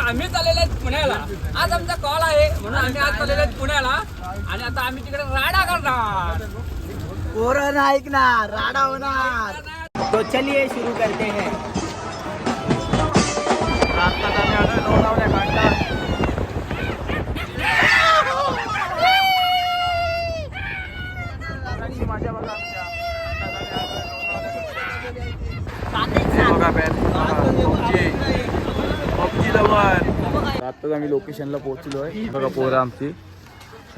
आम्ही चाललेलो आहेत पुण्याला. आज आमचा कॉल आहे म्हणून आम्ही आज चाललेलो आहेत पुण्याला आणि आता आम्ही तिकडे राडा करणार. पोरं ऐकणार राडा होणार. तो चलिए शुरू करते हैं. आता आम्ही आलोय लोणावळ्या घाटात. माझ्या बघा आमच्या पबजी लवर. आत्ताच आम्ही लोकेशनला पोहोचलोय. बघा पोरं आमची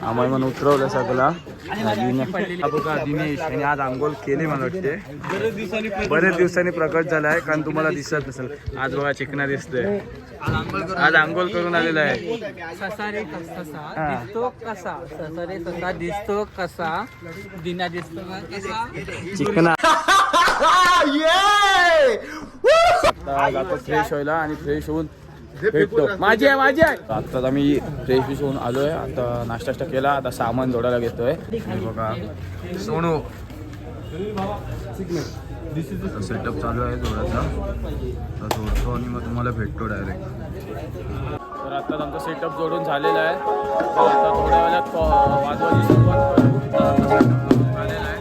आम्हाला म्हणून उतरवलं सगळा. बघा दिनेश आणि आज आंघोळ केली मला वाटते. बरेच दिवसांनी प्रकट झालाय कारण तुम्हाला दिसत नसेल. आज बघा चिकना दिसतोय. आज आंघोळ करून आलेला आहे. ससारे कसा दिसतो कसा, ससारे कसा दिसतो कसा, दिना दिसतो कसा चिकना. आता जातो फ्रेश व्हायला आणि फ्रेश होऊन भेटतो. माझी आहे. आता आम्ही फ्रेश होऊन आलोय. आता नाश्ता केला. आता सामान जोडायला घेतोय. बघा सोनू सेटअप चालू आहे जोडायचा. जोडतो आणि मग तुम्हाला भेटतो डायरेक्ट. तर आता आमचा सेटअप जोडून झालेला आहे. तर आता थोड्या वेळात वाजवायची सुरुवात करू. झालेला आहे.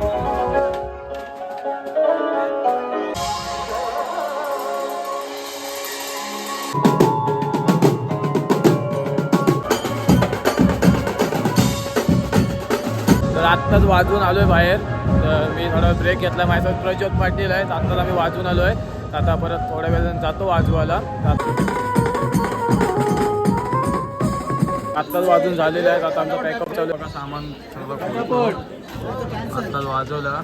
तर आत्ताच वाजवून आलोय बाहेर. तर मी थोडा ब्रेक घेतला. माझ्यासोबत प्रज्योत पाटील आहे. आत्ताच आम्ही वाजवून आलोय. आता परत थोड्या वेळानं जातो वाजवायला. आत्ताच वाजून झालेलं आहे. आता आमचं पॅकअप चालू आहे. सामान आत्ताच वाजवलं.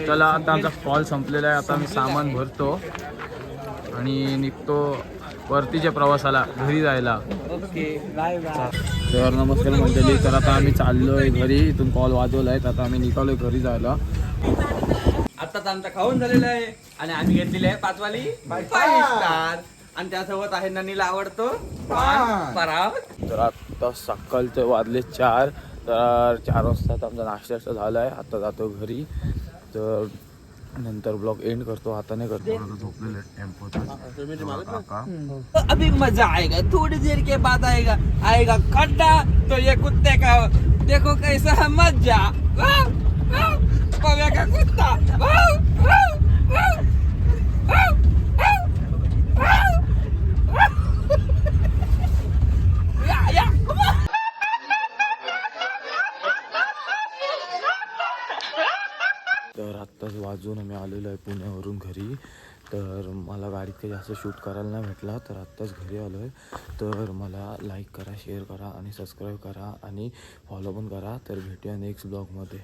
चला आता आमचा कॉल संपलेला आहे. आता आम्ही सामान भरतो आणि निघतो परतीच्या प्रवासाला घरी जायला. तर नमस्कार मंडळी. तर आता आम्ही चाललोय घरी. इथून कॉल वाजवलाय. आता आम्ही निघालोय घरी जायला. आताच आमचा खाऊन झालेला आहे आणि आम्ही घेतलेली आहे 5 वाली 5 स्टार आणि त्यासोबत आहे ननीला आवडतो पराव. तर आता सकाळचे वाजले 4. तर 4 वाजता आमचा नाश्ता झालाय. आता जातो घरी. तर नंतर ब्लॉग एंड करतो. आता नाही करतो. झोपलेले टेम्पोचा. अभी मजा आएगा, थोड़ी देर के बाद आएगा खड्डा तो ये कुत्ते का देखो कैसा है मजा. पव्या का कुत्ता. तर आत्ताच वाजून आम्ही आलेलो आहे पुण्यावरून घरी. तर मला गाडीत काही जास्त शूट करायला नाही भेटला. तर आत्ताच घरी आलो आहे. तर मला लाईक करा, शेअर करा आणि सबस्क्राईब करा आणि फॉलो पण करा. तर भेटूया नेक्स्ट ब्लॉगमध्ये.